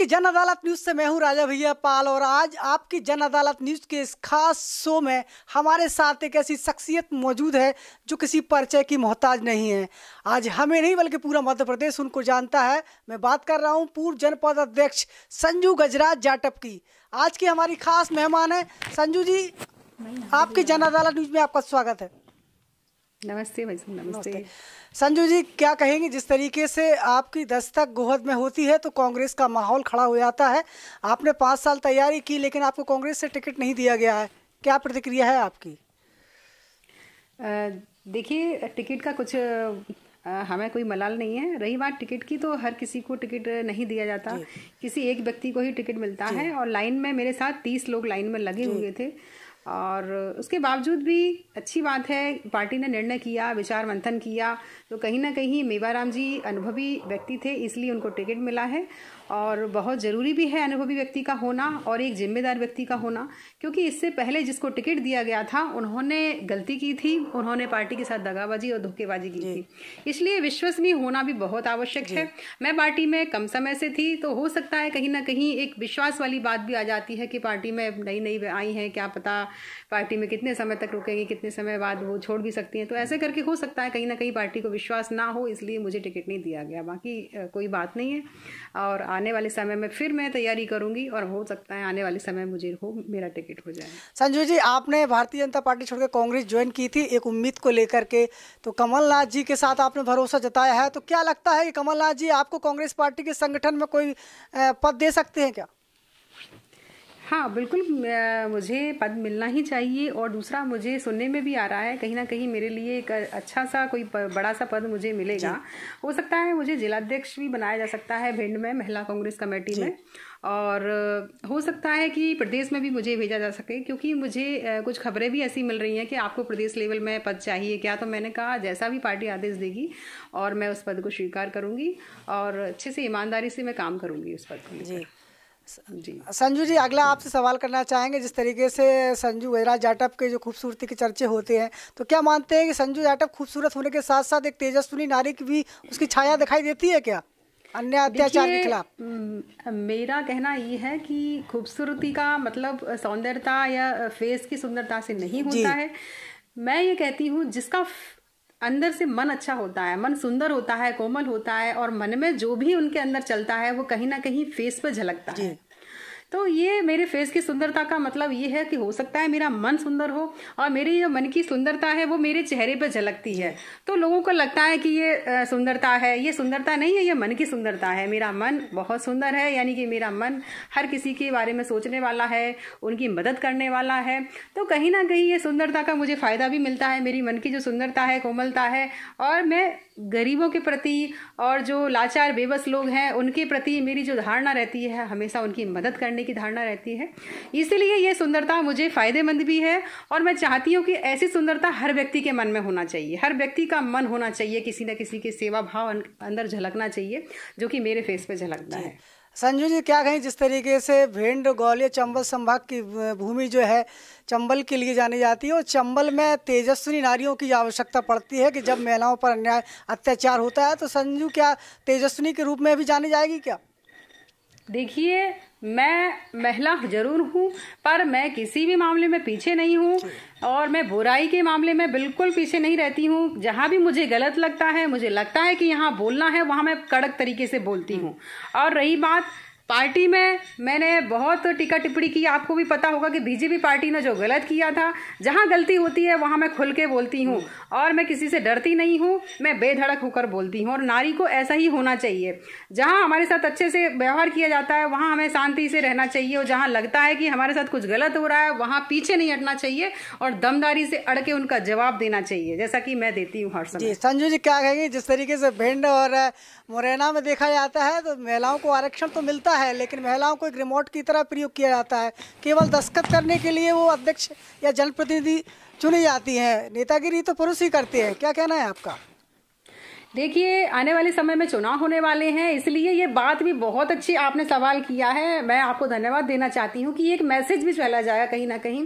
आपकी जन अदालत न्यूज से मैं हूं राजा भैया पाल और आज आपकी जन अदालत न्यूज के इस खास शो में हमारे साथ एक ऐसी शख्सियत मौजूद है जो किसी परिचय की मोहताज नहीं है। आज हमें नहीं बल्कि पूरा मध्य प्रदेश उनको जानता है। मैं बात कर रहा हूं पूर्व जनपद अध्यक्ष संजू गजराज जाटव की। आज की हमारी खास मेहमान है संजू जी। आपकी जन अदालत न्यूज में आपका स्वागत है। नमस्ते भाई साहब। नमस्ते संजू जी, क्या कहेंगे जिस तरीके से आपकी दस्तक गोहद में होती है तो कांग्रेस का माहौल खड़ा हो जाता है। आपने 5 साल तैयारी की लेकिन आपको कांग्रेस से टिकट नहीं दिया गया है, क्या प्रतिक्रिया है आपकी? देखिए, टिकट का कुछ हमें कोई मलाल नहीं है। रही बात टिकट की, तो हर किसी को टिकट नहीं दिया जाता, किसी एक व्यक्ति को ही टिकट मिलता है। और लाइन में मेरे साथ 30 लोग लाइन में लगे हुए थे और उसके बावजूद भी अच्छी बात है, पार्टी ने निर्णय किया, विचार मंथन किया, तो कहीं ना कहीं मेवाराम जी अनुभवी व्यक्ति थे, इसलिए उनको टिकट मिला है। और बहुत ज़रूरी भी है अनुभवी व्यक्ति का होना और एक जिम्मेदार व्यक्ति का होना, क्योंकि इससे पहले जिसको टिकट दिया गया था उन्होंने गलती की थी, उन्होंने पार्टी के साथ दगाबाजी और धोखेबाजी की थी। इसलिए विश्वसनीय होना भी बहुत आवश्यक है। मैं पार्टी में कम समय से थी, तो हो सकता है कहीं ना कहीं एक विश्वास वाली बात भी आ जाती है कि पार्टी में नई नई आई हैं, क्या पता पार्टी में कितने समय तक रुकेंगी, कितने समय बाद वो छोड़ भी सकती हैं। तो ऐसे करके हो सकता है कहीं ना कहीं पार्टी को विश्वास ना हो, इसलिए मुझे टिकट नहीं दिया गया। बाकी कोई बात नहीं है और आने वाले समय में फिर मैं तैयारी करूंगी और हो सकता है आने वाले समय मुझे मेरा टिकट हो जाए। संजू जी, आपने भारतीय जनता पार्टी छोड़कर कांग्रेस ज्वाइन की थी एक उम्मीद को लेकर के, तो कमलनाथ जी के साथ आपने भरोसा जताया है, तो क्या लगता है कि कमलनाथ जी आपको कांग्रेस पार्टी के संगठन में कोई पद दे सकते हैं क्या? हाँ बिल्कुल, मुझे पद मिलना ही चाहिए। और दूसरा, मुझे सुनने में भी आ रहा है कहीं ना कहीं मेरे लिए एक अच्छा सा कोई बड़ा सा पद मुझे मिलेगा। हो सकता है मुझे जिलाध्यक्ष भी बनाया जा सकता है भिंड में महिला कांग्रेस कमेटी में, और हो सकता है कि प्रदेश में भी मुझे भेजा जा सके, क्योंकि मुझे कुछ खबरें भी ऐसी मिल रही हैं कि आपको प्रदेश लेवल में पद चाहिए क्या। तो मैंने कहा जैसा भी पार्टी आदेश देगी और मैं उस पद को स्वीकार करूँगी और अच्छे से ईमानदारी से मैं काम करूँगी उस पद को लेकर। जी संजू जी, अगला आपसे सवाल करना चाहेंगे, जिस तरीके से संजू गजराज जाटव के जो खूबसूरती के चर्चे होते हैं, तो क्या मानते हैं कि संजू जाटव खूबसूरत होने के साथ साथ एक तेजस्विनी नारी की भी उसकी छाया दिखाई देती है क्या अन्य अत्याचार के खिलाफ? मेरा कहना ये है कि खूबसूरती का मतलब सौंदर्यता या फेस की सुंदरता से नहीं होता है। मैं ये कहती हूँ जिसका अंदर से मन अच्छा होता है, मन सुंदर होता है, कोमल होता है और मन में जो भी उनके अंदर चलता है वो कहीं ना कहीं फेस पे झलकता है। तो ये मेरे फेस की सुंदरता का मतलब ये है कि हो सकता है मेरा मन सुंदर हो और मेरी जो मन की सुंदरता है वो मेरे चेहरे पे झलकती है, तो लोगों को लगता है कि ये सुंदरता है। ये सुंदरता नहीं है, ये मन की सुंदरता है। मेरा मन बहुत सुंदर है, यानी कि मेरा मन हर किसी के बारे में सोचने वाला है, उनकी मदद करने वाला है। तो कहीं ना कहीं ये सुंदरता का मुझे फायदा भी मिलता है, मेरी मन की जो सुंदरता है, कोमलता है। और मैं गरीबों के प्रति और जो लाचार बेबस लोग हैं उनके प्रति मेरी जो धारणा रहती है, हमेशा उनकी मदद करने की धारणा रहती है। इसलिए ये सुंदरता मुझे फायदेमंद भी है और मैं चाहती हूँ कि ऐसी सुंदरता हर व्यक्ति के मन में होना चाहिए। हर व्यक्ति का मन होना चाहिए, किसी न किसी के सेवा भाव अंदर झलकना चाहिए, जो कि मेरे फेस पे झलकता है। संजू जी, क्या कहें जिस तरीके से भिंड ग्वालियर चंबल संभाग की भूमि जो है चंबल के लिए जानी जाती है और चंबल में तेजस्विनी नारियों की आवश्यकता पड़ती है कि जब महिलाओं पर अन्याय अत्याचार होता है, तो संजू क्या तेजस्विनी के रूप में भी जानी जाएगी क्या? देखिए, मैं महिला जरूर हूँ पर मैं किसी भी मामले में पीछे नहीं हूँ और मैं बुराई के मामले में बिल्कुल पीछे नहीं रहती हूँ। जहाँ भी मुझे गलत लगता है, मुझे लगता है कि यहाँ बोलना है, वहाँ मैं कड़क तरीके से बोलती हूँ। और रही बात पार्टी में, मैंने बहुत टीका टिप्पणी की। आपको भी पता होगा कि बीजेपी पार्टी ने जो गलत किया था, जहां गलती होती है वहां मैं खुल के बोलती हूं और मैं किसी से डरती नहीं हूं, मैं बेधड़क होकर बोलती हूं। और नारी को ऐसा ही होना चाहिए। जहां हमारे साथ अच्छे से व्यवहार किया जाता है वहां हमें शांति से रहना चाहिए, और जहां लगता है कि हमारे साथ कुछ गलत हो रहा है वहां पीछे नहीं हटना चाहिए और दमदारी से अड़ के उनका जवाब देना चाहिए, जैसा कि मैं देती हूँ हर समय। संजू जी, क्या कहेंगे जिस तरीके से भिंड और मुरैना में देखा जाता है तो महिलाओं को आरक्षण तो मिलता है लेकिन महिलाओं को एक रिमोट की तरह प्रयोग किया जाता है, केवल दस्तखत करने के लिए वो अध्यक्ष या जनप्रतिनिधि चुनी जाती हैं, नेतागिरी तो पुरुष ही करते हैं। क्या कहना है आपका? देखिए, आने वाले समय में चुनाव होने वाले हैं, इसलिए ये बात भी बहुत अच्छी आपने सवाल किया है। मैं आपको धन्यवाद देना चाहती हूँ कि एक मैसेज भी चला जाएगा कहीं ना कहीं।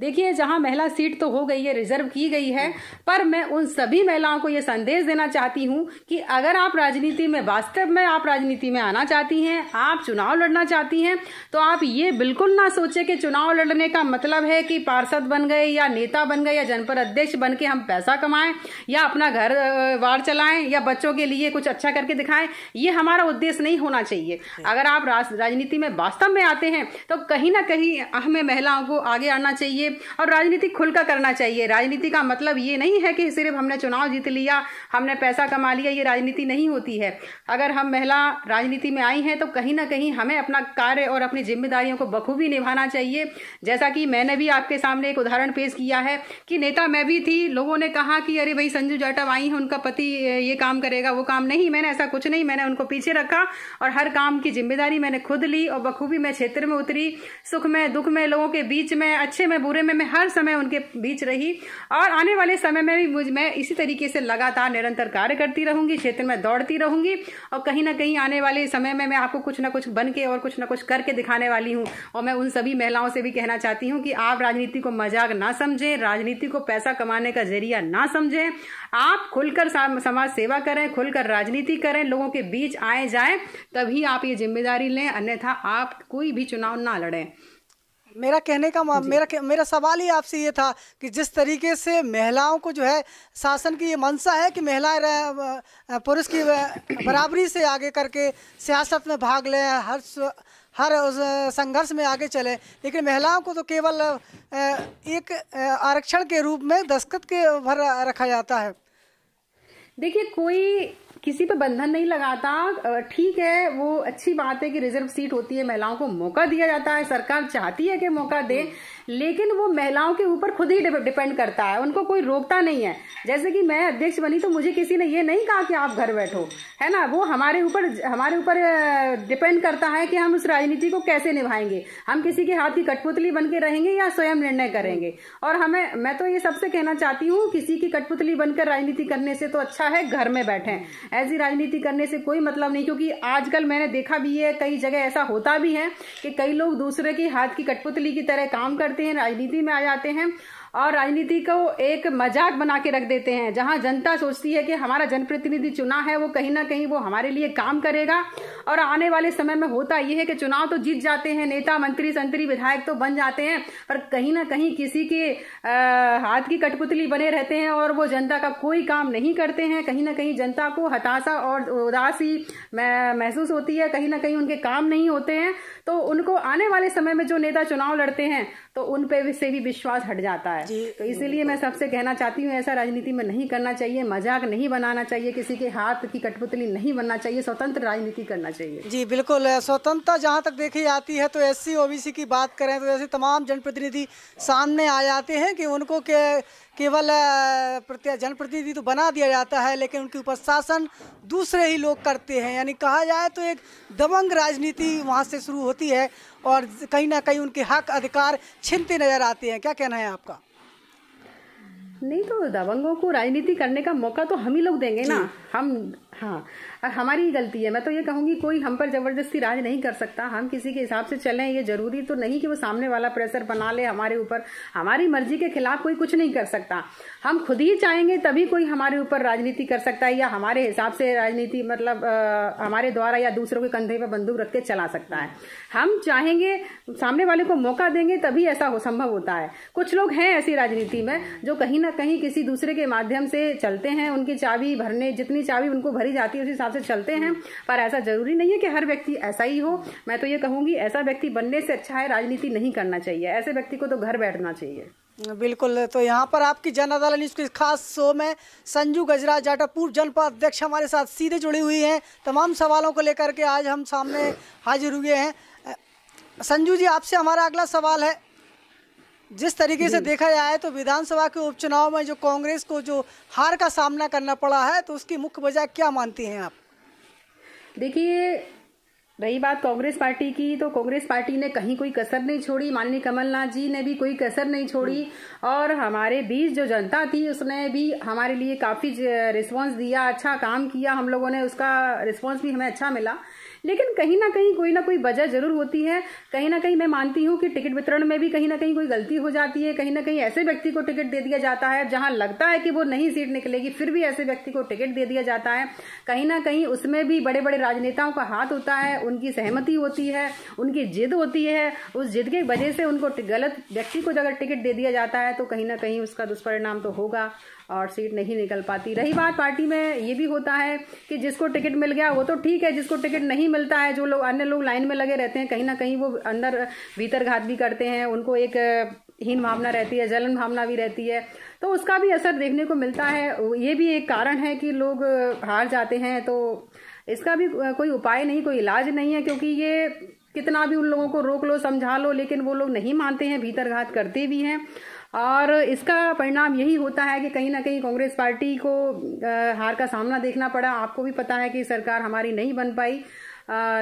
देखिए, जहां महिला सीट तो हो गई है, रिजर्व की गई है, पर मैं उन सभी महिलाओं को ये संदेश देना चाहती हूं कि अगर आप राजनीति में, वास्तव में आप राजनीति में आना चाहती हैं, आप चुनाव लड़ना चाहती हैं, तो आप ये बिल्कुल ना सोचे कि चुनाव लड़ने का मतलब है कि पार्षद बन गए या नेता बन गए या जनपद अध्यक्ष बन के हम पैसा कमाएं या अपना घर वार चलाएं या बच्चों के लिए कुछ अच्छा करके दिखाएं। ये हमारा उद्देश्य नहीं होना चाहिए। अगर आप राजनीति में वास्तव में आते हैं तो कहीं ना कहीं हमें महिलाओं को आगे आना चाहिए और राजनीति खुलकर करना चाहिए। राजनीति का मतलब ये नहीं है कि सिर्फ हमने चुनाव जीत लिया, हमने पैसा कमा लिया, ये राजनीति नहीं होती है। अगर हम महिला राजनीति में आई हैं तो कहीं ना कहीं हमें अपना कार्य और अपनी जिम्मेदारियों को बखूबी निभाना चाहिए। जैसा कि मैंने भी आपके सामने एक उदाहरण पेश किया है कि नेता मैं भी थी, लोगों ने कहा कि अरे भाई संजू जाटव आई हैं, उनका पति ये काम करेगा वो काम नहीं। मैंने ऐसा कुछ नहीं, मैंने उनको पीछे रखा और हर काम की जिम्मेदारी मैंने खुद ली और बखूबी मैं क्षेत्र में उतरी, सुख में दुख में, लोगों के बीच में, अच्छे में बुरे में, मैं हर समय उनके बीच रही और आने वाले समय में भी मैं इसी तरीके से लगातार निरंतर कार्य करती रहूंगी, क्षेत्र में दौड़ती रहूंगी और कहीं ना कहीं आने वाले समय में मैं आपको कुछ ना कुछ बन के और कुछ ना कुछ करके दिखाने वाली हूं। और मैं उन सभी महिलाओं से भी कहना चाहती हूं कि आप राजनीति को मजाक ना समझें, राजनीति को पैसा कमाने का जरिया ना समझें। आप खुलकर समाज सेवा करें, खुलकर राजनीति करें, लोगों के बीच आए जाएं, तभी आप ये जिम्मेदारी लें, अन्यथा आप कोई भी चुनाव ना लड़ें। मेरा कहने का मेरा सवाल ही आपसे ये था कि जिस तरीके से महिलाओं को जो है शासन की ये मंशा है कि महिलाएं पुरुष की बराबरी से आगे करके सियासत में भाग लें, हर उस संघर्ष में आगे चले, लेकिन महिलाओं को तो केवल एक आरक्षण के रूप में दस्तखत के भर रखा जाता है। देखिए, कोई किसी पे बंधन नहीं लगाता। ठीक है, वो अच्छी बात है कि रिजर्व सीट होती है, महिलाओं को मौका दिया जाता है, सरकार चाहती है कि मौका दे, लेकिन वो महिलाओं के ऊपर खुद ही डिपेंड करता है, उनको कोई रोकता नहीं है। जैसे कि मैं अध्यक्ष बनी तो मुझे किसी ने ये नहीं कहा कि आप घर बैठो, है ना। वो हमारे ऊपर डिपेंड करता है कि हम उस राजनीति को कैसे निभाएंगे, हम किसी के हाथ की कठपुतली बन के रहेंगे या स्वयं निर्णय करेंगे। और मैं तो ये सबसे कहना चाहती हूँ, किसी की कठपुतली बनकर राजनीति करने से तो अच्छा है घर में बैठें। ऐसी राजनीति करने से कोई मतलब नहीं, क्योंकि आजकल मैंने देखा भी है, कई जगह ऐसा होता भी है कि कई लोग दूसरे की हाथ की कठपुतली की तरह काम करते हैं, राजनीति में आ जाते हैं और राजनीति को एक मजाक बना के रख देते हैं। जहां जनता सोचती है कि हमारा जनप्रतिनिधि चुना है, वो कहीं ना कहीं वो हमारे लिए काम करेगा। और आने वाले समय में होता यह है कि चुनाव तो जीत जाते हैं, नेता मंत्री संतरी विधायक तो बन जाते हैं, पर कहीं ना कहीं किसी के हाथ की कठपुतली बने रहते हैं और वो जनता का कोई काम नहीं करते हैं। कहीं ना कहीं जनता को हताशा और उदासी महसूस होती है, कहीं ना कहीं उनके काम नहीं होते हैं। तो उनको आने वाले समय में जो नेता चुनाव लड़ते हैं तो उन पे से भी विश्वास हट जाता है। तो इसीलिए मैं सबसे कहना चाहती हूँ, ऐसा राजनीति में नहीं करना चाहिए, मजाक नहीं बनाना चाहिए, किसी के हाथ की कठपुतली नहीं बनना चाहिए, स्वतंत्र राजनीति करना चाहिए। जी बिल्कुल, स्वतंत्रता जहाँ तक देखी जाती है तो SC OBC की बात करें तो ऐसे तमाम जनप्रतिनिधि सामने आ जाते हैं कि उनको केवल जनप्रतिनिधि तो बना दिया जाता है, लेकिन उनके ऊपर शासन दूसरे ही लोग करते हैं। यानी कहा जाए तो एक दबंग राजनीति वहाँ से शुरू होती है और कहीं ना कहीं उनके हक अधिकार छिनते नजर आते हैं। क्या कहना है आपका? नहीं, तो दबंगों को राजनीति करने का मौका तो हम ही लोग देंगे ना। हाँ, हमारी गलती है। मैं तो ये कहूंगी, कोई हम पर जबरदस्ती राज नहीं कर सकता, हम किसी के हिसाब से चलें। ये जरूरी तो नहीं कि वो सामने वाला प्रेशर बना ले हमारे ऊपर। हमारी मर्जी के खिलाफ कोई कुछ नहीं कर सकता। हम खुद ही चाहेंगे तभी कोई हमारे ऊपर राजनीति कर सकता है या हमारे हिसाब से राजनीति मतलब हमारे द्वारा या दूसरों के कंधे पर बंदूक रख के चला सकता है। हम चाहेंगे, सामने वाले को मौका देंगे तभी ऐसा संभव होता है। कुछ लोग हैं ऐसी राजनीति में जो कहीं ना कहीं किसी दूसरे के माध्यम से चलते हैं, उनकी चाबी भरने, जितनी चाबी उनको भरी जाती है उस हिसाब से चलते हैं, पर ऐसा जरूरी नहीं है कि हर व्यक्ति ऐसा ही हो। मैं तो ये कहूंगी, ऐसा व्यक्ति बनने से अच्छा है राजनीति नहीं करना चाहिए, ऐसे व्यक्ति को तो घर बैठना चाहिए। बिल्कुल, तो यहाँ पर आपकी जन अदालत न्यूज़ के खास शो में संजू गजराज जाटव पूर्व जनपद अध्यक्ष हमारे साथ सीधे जुड़ी हुई हैं। तमाम सवालों को लेकर के आज हम सामने हाजिर हुए हैं। संजू जी, आपसे हमारा अगला सवाल है, जिस तरीके से देखा जाए तो विधानसभा के उपचुनाव में जो कांग्रेस को जो हार का सामना करना पड़ा है, तो उसकी मुख्य वजह क्या मानती हैं आप? देखिए, रही बात कांग्रेस पार्टी की, तो कांग्रेस पार्टी ने कहीं कोई कसर नहीं छोड़ी, माननीय कमलनाथ जी ने भी कोई कसर नहीं छोड़ी और हमारे बीच जो जनता थी उसने भी हमारे लिए काफ़ी रिस्पांस दिया, अच्छा काम किया, हम लोगों ने उसका रिस्पांस भी हमें अच्छा मिला। लेकिन कहीं ना कोई वजह जरूर होती है। कहीं ना कहीं मैं मानती हूँ कि टिकट वितरण में भी कहीं ना कहीं कोई गलती हो जाती है। कहीं ना कहीं ऐसे व्यक्ति को टिकट दे दिया जाता है जहां लगता है कि वो नहीं सीट निकलेगी, फिर भी ऐसे व्यक्ति को टिकट दे दिया जाता है। कहीं ना कहीं उसमें भी बड़े बड़े राजनेताओं का हाथ होता है, उनकी सहमति होती है, उनकी जिद होती है। उस जिद की वजह से उनको गलत व्यक्ति को अगर टिकट दे दिया जाता है तो कहीं ना कहीं उसका दुष्परिणाम तो होगा और सीट नहीं निकल पाती। रही बात पार्टी में, ये भी होता है कि जिसको टिकट मिल गया वो तो ठीक है, जिसको टिकट नहीं मिलता है, जो लोग अन्य लोग लाइन में लगे रहते हैं, कहीं ना कहीं वो अंदर भीतर घात भी करते हैं, उनको एक हीन भावना रहती है, जलन भावना भी रहती है, तो उसका भी असर देखने को मिलता है। ये भी एक कारण है कि लोग हार जाते हैं। तो इसका भी कोई उपाय नहीं, कोई इलाज नहीं है, क्योंकि ये कितना भी उन लोगों को रोक लो, समझा लो, लेकिन वो लोग नहीं मानते हैं, भीतर घात करते भी हैं। और इसका परिणाम यही होता है कि कहीं ना कहीं कांग्रेस पार्टी को हार का सामना देखना पड़ा। आपको भी पता है कि सरकार हमारी नहीं बन पाई,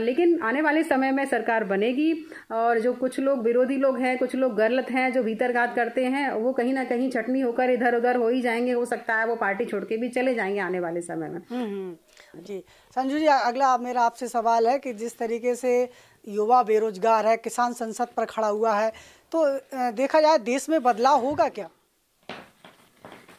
लेकिन आने वाले समय में सरकार बनेगी। और जो कुछ लोग विरोधी लोग हैं, कुछ लोग गलत हैं, जो भीतरघात करते हैं, वो कहीं ना कहीं छटनी होकर इधर उधर हो ही जाएंगे। हो सकता है वो पार्टी छोड़ के भी चले जाएंगे आने वाले समय में। जी संजू जी, अगला मेरा आपसे सवाल है कि जिस तरीके से युवा बेरोजगार है, किसान संसद पर खड़ा हुआ है, तो देखा जाए देश में बदलाव होगा क्या?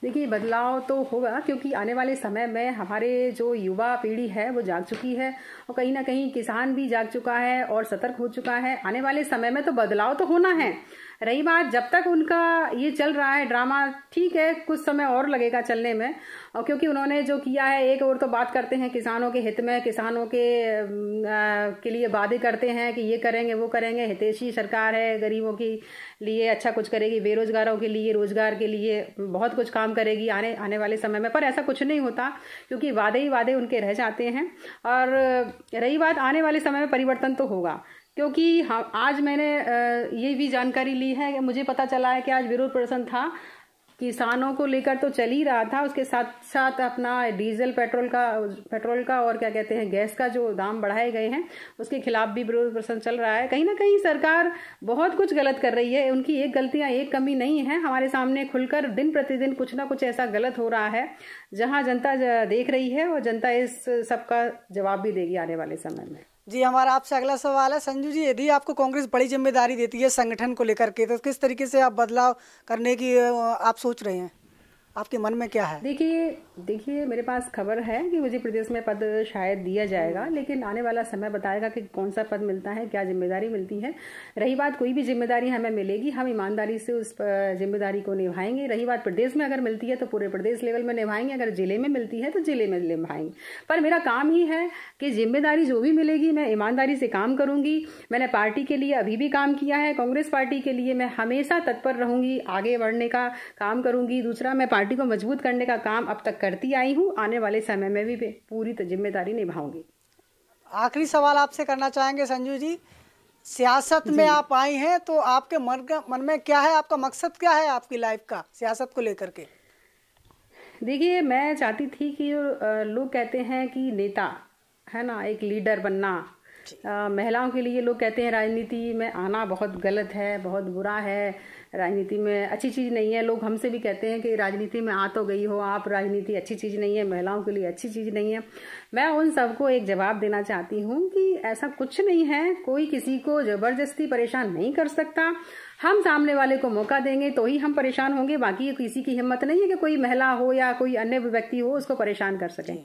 देखिए, बदलाव तो होगा, क्योंकि आने वाले समय में हमारे जो युवा पीढ़ी है वो जाग चुकी है और कहीं ना कहीं किसान भी जाग चुका है और सतर्क हो चुका है। आने वाले समय में तो बदलाव तो होना है। रही बात, जब तक उनका ये चल रहा है ड्रामा, ठीक है, कुछ समय और लगेगा चलने में। और क्योंकि उन्होंने जो किया है, एक और तो बात करते हैं किसानों के हित में, किसानों के लिए वादे करते हैं कि ये करेंगे वो करेंगे, हितैषी सरकार है, गरीबों के लिए अच्छा कुछ करेगी, बेरोजगारों के लिए रोजगार के लिए बहुत कुछ काम करेगी आने वाले समय में। पर ऐसा कुछ नहीं होता, क्योंकि वादे ही वादे उनके रह जाते हैं। और रही बात, आने वाले समय में परिवर्तन तो होगा, क्योंकि हाँ, आज मैंने ये भी जानकारी ली है कि मुझे पता चला है कि आज विरोध प्रदर्शन था, किसानों को लेकर तो चल ही रहा था, उसके साथ साथ अपना डीजल पेट्रोल का और क्या कहते हैं गैस का जो दाम बढ़ाए गए हैं उसके खिलाफ भी विरोध प्रदर्शन चल रहा है। कहीं ना कहीं सरकार बहुत कुछ गलत कर रही है, उनकी एक गलतियां एक कमी नहीं है। हमारे सामने खुलकर दिन प्रतिदिन कुछ ना कुछ ऐसा गलत हो रहा है जहां जनता देख रही है और जनता इस सबका जवाब भी देगी आने वाले समय में। जी, हमारा आपसे अगला सवाल है संजू जी, यदि आपको कांग्रेस बड़ी जिम्मेदारी देती है संगठन को लेकर के, तो किस तरीके से आप बदलाव करने की आप सोच रहे हैं? आपके मन में क्या है? देखिए मेरे पास खबर है कि मध्य प्रदेश में पद शायद दिया जाएगा, लेकिन आने वाला समय बताएगा कि कौन सा पद मिलता है, क्या जिम्मेदारी मिलती है। रही बात, कोई भी जिम्मेदारी हमें मिलेगी, हम ईमानदारी से उस जिम्मेदारी को निभाएंगे। रही बात प्रदेश में अगर मिलती है तो पूरे प्रदेश लेवल में निभाएंगे, अगर जिले में मिलती है तो जिले में निभाएंगे। पर मेरा काम ही है कि जिम्मेदारी जो भी मिलेगी मैं ईमानदारी से काम करूंगी। मैंने पार्टी के लिए अभी भी काम किया है, कांग्रेस पार्टी के लिए मैं हमेशा तत्पर रहूंगी, आगे बढ़ने का काम करूंगी। दूसरा, मैं पार्टी को मजबूत करने का काम अब तक करती आई हूं, आने वाले समय में भी पूरी जिम्मेदारी निभाऊंगी। आखिरी सवाल आपसे करना चाहेंगे संजू जी, सियासत में आप आई हैं तो आपके मन में क्या है, आपका मकसद क्या है आपकी लाइफ का सियासत को लेकर के? देखिए, मैं चाहती थी कि लोग कहते हैं कि नेता है ना, एक लीडर बनना, महिलाओं के लिए लोग कहते हैं राजनीति में आना बहुत गलत है, बहुत बुरा है, राजनीति में अच्छी चीज़ नहीं है। लोग हमसे भी कहते हैं कि राजनीति में आ तो गई हो आप, राजनीति अच्छी चीज़ नहीं है, महिलाओं के लिए अच्छी चीज़ नहीं है। मैं उन सबको एक जवाब देना चाहती हूँ कि ऐसा कुछ नहीं है, कोई किसी को ज़बरदस्ती परेशान नहीं कर सकता। हम सामने वाले को मौका देंगे तो ही हम परेशान होंगे, बाकी किसी की हिम्मत नहीं है कि कोई महिला हो या कोई अन्य व्यक्ति हो उसको परेशान कर सकें।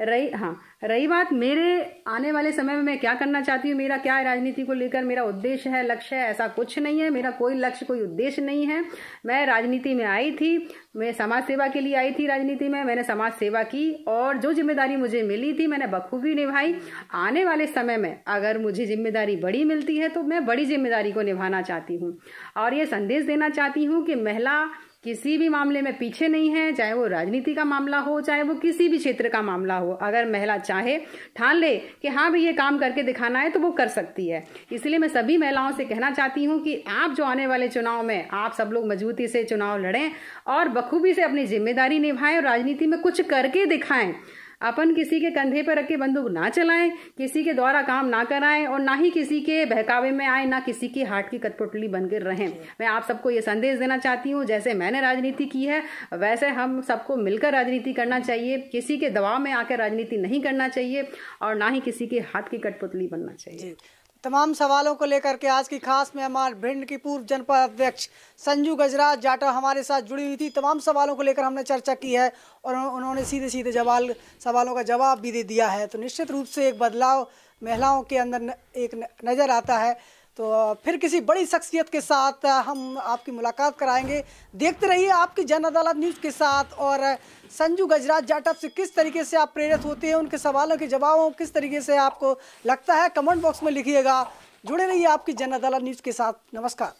रही बात मेरे आने वाले समय में मैं क्या करना चाहती हूँ, मेरा क्या है राजनीति को लेकर, मेरा उद्देश्य है, लक्ष्य है, ऐसा कुछ नहीं है। मेरा कोई लक्ष्य, कोई उद्देश्य नहीं है। मैं राजनीति में आई थी, मैं समाज सेवा के लिए आई थी राजनीति में, मैंने समाज सेवा की और जो जिम्मेदारी मुझे मिली थी मैंने बखूबी निभाई। आने वाले समय में अगर मुझे जिम्मेदारी बड़ी मिलती है तो मैं बड़ी जिम्मेदारी को निभाना चाहती हूँ और ये संदेश देना चाहती हूँ कि महिला किसी भी मामले में पीछे नहीं है, चाहे वो राजनीति का मामला हो, चाहे वो किसी भी क्षेत्र का मामला हो। अगर महिला चाहे, ठान ले कि हाँ भाई ये काम करके दिखाना है तो वो कर सकती है। इसलिए मैं सभी महिलाओं से कहना चाहती हूँ कि आप जो आने वाले चुनाव में आप सब लोग मजबूती से चुनाव लड़ें और बखूबी से अपनी जिम्मेदारी निभाएं और राजनीति में कुछ करके दिखाएं। अपन किसी के कंधे पर रख के बंदूक ना चलाएं, किसी के द्वारा काम ना कराएं और ना ही किसी के बहकावे में आए, ना किसी की हाथ की कठपुतली बनकर रहें। मैं आप सबको ये संदेश देना चाहती हूँ, जैसे मैंने राजनीति की है वैसे हम सबको मिलकर राजनीति करना चाहिए, किसी के दबाव में आकर राजनीति नहीं करना चाहिए और ना ही किसी के हाथ की कठपुतली बनना चाहिए। तमाम सवालों को लेकर के आज की खास मेहमान भिंड की पूर्व जनपद अध्यक्ष संजू गजराज जाटव हमारे साथ जुड़ी हुई थी। तमाम सवालों को लेकर हमने चर्चा की है और उन्होंने सीधे सीधे सवालों का जवाब भी दे दिया है। तो निश्चित रूप से एक बदलाव महिलाओं के अंदर एक नज़र आता है। तो फिर किसी बड़ी शख्सियत के साथ हम आपकी मुलाकात कराएंगे। देखते रहिए आपकी जन अदालत न्यूज़ के साथ। और संजू गजराज जाटव से किस तरीके से आप प्रेरित होते हैं, उनके सवालों के जवाबों किस तरीके से आपको लगता है, कमेंट बॉक्स में लिखिएगा। जुड़े रहिए आपकी जन अदालत न्यूज़ के साथ। नमस्कार।